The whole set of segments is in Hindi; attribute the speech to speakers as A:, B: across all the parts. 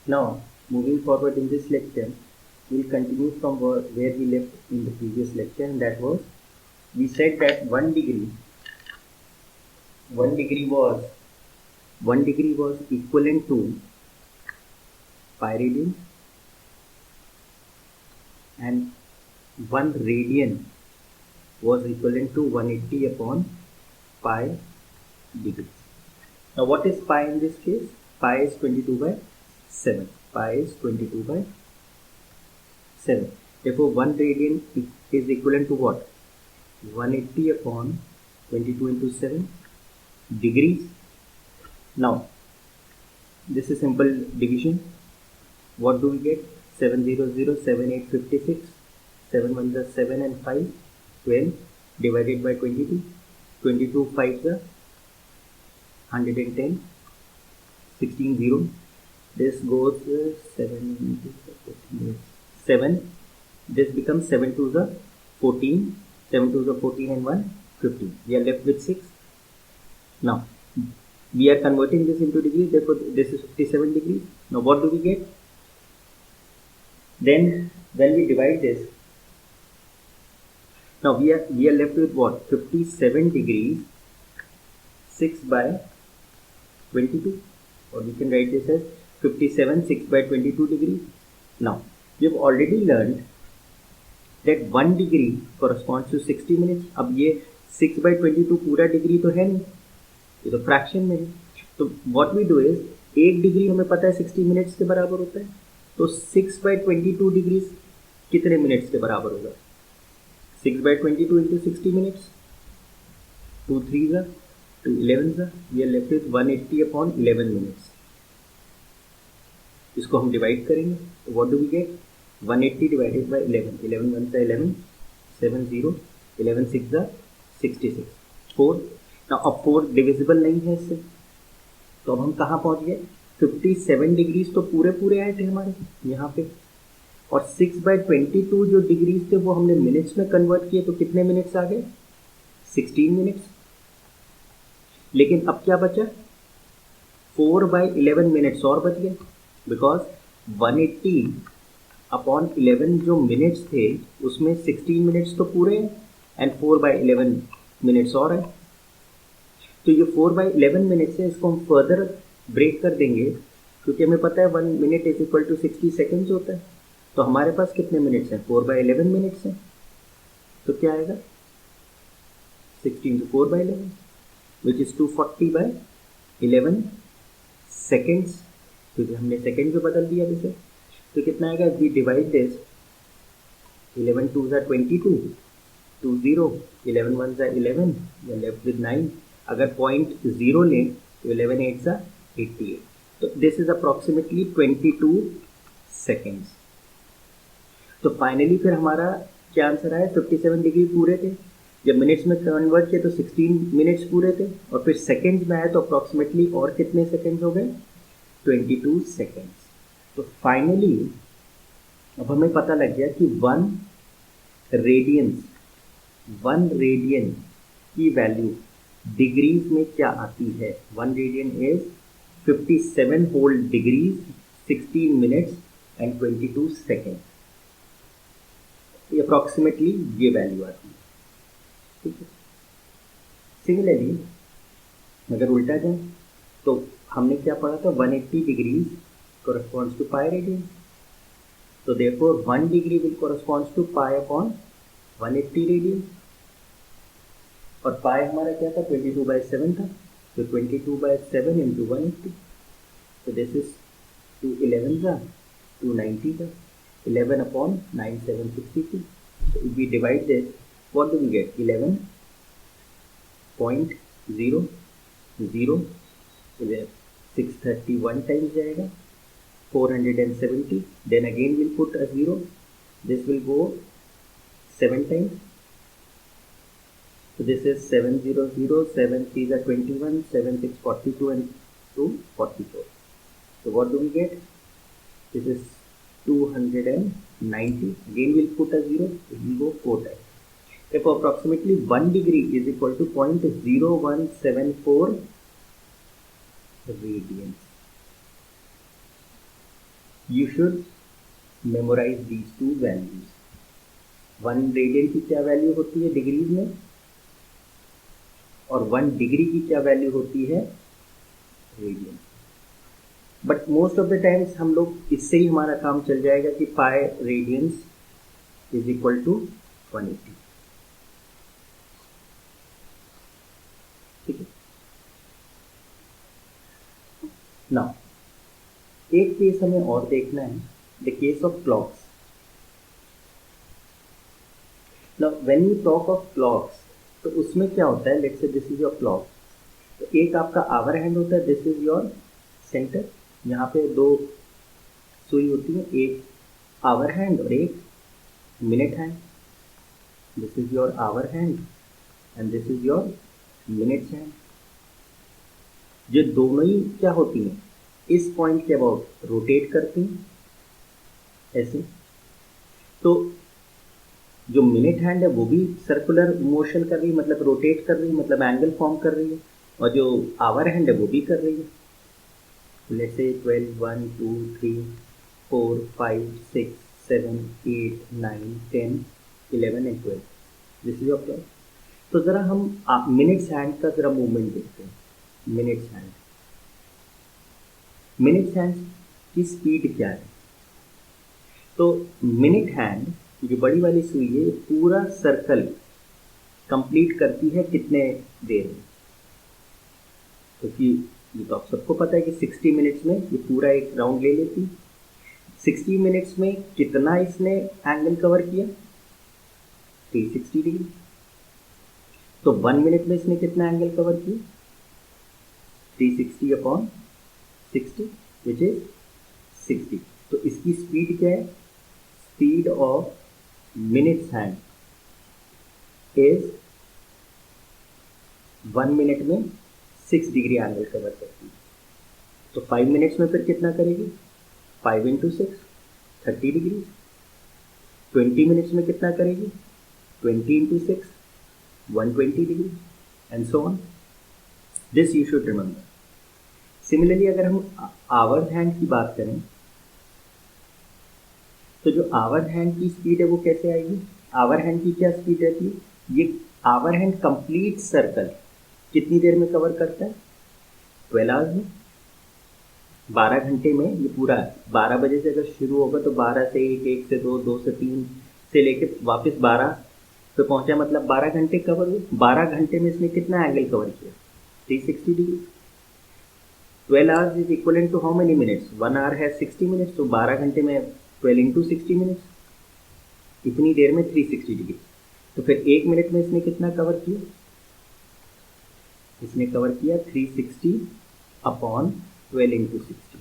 A: Now, moving forward in this lecture, we'll continue from where we left in the previous lecture, and that was we said that 1 degree was equivalent to pi radian, and 1 radian was equivalent to 180 upon pi degrees. Now, what is pi in this case? Pi is 22 by 7. Pi is 22 by 7. Therefore, 1 radian is equivalent to what? 180 upon 22 into 7 degrees. Now, this is simple division. What do we get? 700, 7, 8, 56. 7 ones are 7 and 5, 12 divided by 22. 22 5s are 110. 16 0. This goes 7. This becomes 7 2s are 14. 7 2s are 14 and 1 15. We are left with 6. Now, we are converting this into degrees, therefore this is 57 degrees. Now, what do we get? Then, when we divide this, now we are left with what? 57 degrees 6 by 22, or we can write this as 57 6 by 22 degrees. Now, we have already learned that 1 degree corresponds to 60 minutes. अब ये 6 by 22 पूरा डिग्री तो है नहीं, ये तो फ्रैक्शन में है. तो what we do is, 1 degree हमें पता है 60 मिनट्स के बराबर होता है, तो 6 by 22 डिग्री कितने मिनट्स के बराबर होगा? 6 by 22 into 60 minutes. 2 3s are 2 11s are. We are left with 180 upon 11 minutes. इसको हम डिवाइड करेंगे, तो what do we get? 180 divided by 11. 11 1 से 11, 7 0, 11 6 are 66. 4. now अब 4 डिविजिबल नहीं है इससे, तो अब हम कहाँ पहुँच गए? 57 डिग्रीज तो पूरे पूरे आए थे हमारे यहाँ पे, और 6 by 22 जो डिग्रीज थे वो हमने मिनट्स में कन्वर्ट किए, तो कितने मिनट्स आ गए? 16 मिनट्स. लेकिन अब क्या बचा? 4 by 11 मिनट्स और बच गए, बिकॉज 180 अपॉन 11 जो मिनट्स थे उसमें 16 मिनट्स तो पूरे हैं, एंड 4 by 11 मिनट्स और है. तो ये 4 by 11 मिनट्स है, इसको हम फर्दर ब्रेक कर देंगे, क्योंकि हमें पता है 1 minute is equal to 60 seconds होता है. तो हमारे पास कितने मिनट्स हैं? 4 by 11 मिनट्स हैं. तो क्या आएगा? 16 to 4 by 11, which is 240 by 11 seconds, क्योंकि हमने सेकेंड में बदल दिया जैसे. तो कितना आएगा? We divide this, 11 2s are 22, 2 0, 11 1s are 11, we are left with 9. अगर 0.0 लें तो 11 8s are 88. तो दिस इज अप्रॉक्सीमेटली 22 सेकेंड्स. तो फाइनली फिर हमारा क्या आंसर आया? 57 डिग्री पूरे थे. जब मिनट्स में कन्वर्ट किया तो 16 मिनट्स पूरे थे, और फिर सेकेंड्स में आया तो अप्रॉक्सीमेटली और कितने सेकेंड्स हो गए? 22 सेकेंड्स. तो फाइनली अब हमें पता लग गया कि 1 रेडियन की वैल्यू डिग्रीज में क्या आती है. 1 radian is 57 whole degrees, 16 minutes and 22 second. Approximately ये वैल्यू आती है. ठीक है. सिमिलरली अगर उल्टा जाए तो हमने क्या पढ़ा था? 180 degrees corresponds to pi radian. So therefore 1 degree will corresponds to pi upon 180 radian. और pi हमारा क्या था? 22 by 7 था. तो 22 by 7 into 180. So this is 2 11s are 290 था. 11 upon 9 762. So if we divide this, what do we get? 11.0 0. 631 times जाएगा, 470. Then again we'll put a 0. This will go 7 times. So this is 700, 7 3s are 21, 7 6 42 and 2 44. So what do we get? This is 290. Again we'll put a 0. It will go 4 times. Therefore approximately 1 degree is equal to 0.0174 radians. you should memorize these two values. 1 radian की क्या वैल्यू होती है डिग्रीज में, और 1 डिग्री की क्या वैल्यू होती है radian. But most of the times हम लोग इससे ही हमारा काम चल जाएगा कि pi radians is equal to 180. ठीक है. नाउ एक केस हमें और देखना है, the case of clocks. Now when you talk of clocks, तो उसमें क्या होता है, let's say this is your clock. तो एक आपका आवर हैंड होता है, दिस इज योर सेंटर. यहाँ पे 2 सुई होती है, एक आवर हैंड और एक minute hand. This is your hour hand and this is your minutes hand. ये दोनों ही क्या होती हैं, इस पॉइंट के अबाउट रोटेट करती हैं ऐसे. तो जो मिनट हैंड है वो भी सर्कुलर मोशन कर रही है, मतलब रोटेट कर रही है, मतलब एंगल फॉर्म कर रही है, और जो आवर हैंड है वो भी कर रही है. Let's say 12 1 2 3 4 5 6 7 8 9 10 11 and 12. This is your clock. तो ज़रा हम मिनट्स हैंड का ज़रा मूवमेंट देखते हैं. मिनट्स हैंड, मिनट्स हैंड की स्पीड क्या है. तो मिनट हैंड जो बड़ी वाली सुई है, पूरा सर्कल कंप्लीट करती है कितने देर में. क्योंकि ये तो आप सबको पता है कि 60 मिनट्स में ये पूरा एक राउंड ले लेती. 60 मिनट्स में कितना इसने एंगल कवर किया, 360 डिग्री. तो 1 मिनट में इसने कितना एंगल कवर किया, 360 अपॉन 60 विच इज 60. तो इसकी स्पीड क्या है, speed of minutes hand is 1 minute में 6 डिग्री एंगल कवर करती है. तो 5 मिनट्स में फिर कितना करेगी, 5 इंटू 6 30 डिग्री. 20 मिनट्स में कितना करेगी, 20 into 6 120 degree and so on. This you should remember. Similarly अगर हम आवर हैंड की बात करें, तो जो आवर हैंड की स्पीड है वो कैसे आएगी. आवर हैंड की क्या स्पीड रहती है, ये आवर हैंड कंप्लीट सर्कल कितनी देर में कवर करता है, 12 आवर्स में, 12 घंटे में. ये पूरा 12 बजे से अगर शुरू होगा तो 12 से 1, 1 से 2, 2 से 3 से लेके वापस 12 पे पहुंचा, मतलब 12 घंटे कवर हुए. 12 घंटे में इसने कितना एंगल कवर किया, 360 degree. 12 hours is equivalent to how many minutes, 1 hour है 60 मिनट्स. तो 12 घंटे में 12 इंटू 60 मिनट्स, इतनी देर में 360 डिग्री. तो फिर 1 मिनट में इसने कितना कवर किया, इसने कवर किया 360 अपॉन 12 इंटू 60,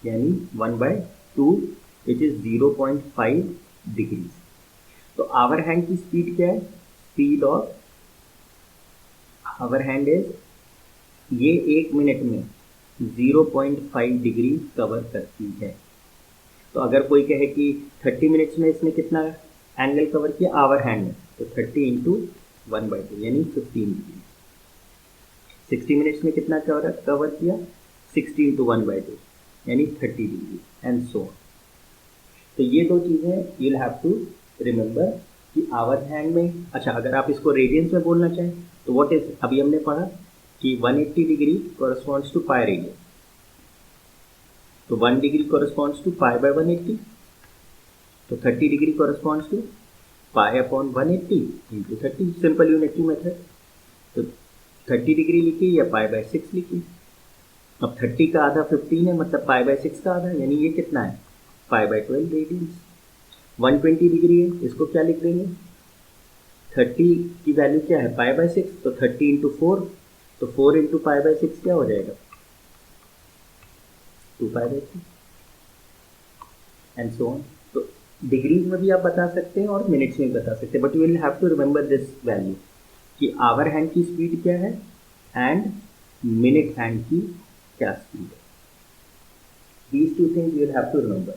A: यानी 1/2 विच इज 0.5 डिग्री. तो आवर हैंड की स्पीड क्या है, speed of hour hand is, ये 1 मिनट में 0.5 डिग्री कवर करती है. तो अगर कोई कहे कि 30 मिनट्स में इसने कितना एंगल कवर किया आवर हैंड में, तो 30 इंटू 1/2 यानी 15 डिग्री. 60 मिनट्स में कितना कवर किया, 60 इंटू 1/2 यानी 30 डिग्री एंड सो ऑन. तो ये दो चीज़ें यू हैव टू रिमेंबर कि आवर हैंड में. अच्छा, अगर आप इसको रेडियंस में बोलना चाहें तो व्हाट इज, अभी हमने पढ़ा कि 180 degree corresponds to pi radian. तो 1 degree corresponds to pi by 180. तो 30 degree corresponds to pi upon 180 into 30, simple unitary method. तो 30 डिग्री लिखिए या पाई बाय 6 लिखिए. अब 30 का आधा 15 है, मतलब पाई बाय 6 का आधा, यानी ये कितना है, पाई बाय 12 रेडियंस. 120 डिग्री है, इसको क्या लिख देंगे, 30 की वैल्यू क्या है, पाई बाय 6. तो 30 इंटू 4, तो 4 इंटू पाई बाय 6 क्या हो जाएगा, 2 pi by 3 and so on. तो डिग्रीज में भी आप बता सकते हैं और मिनट्स में भी बता सकते हैं, but you will have to remember this value कि आवर हैंड की स्पीड क्या है एंड मिनट हैंड की क्या स्पीड है. These two things you will have to remember.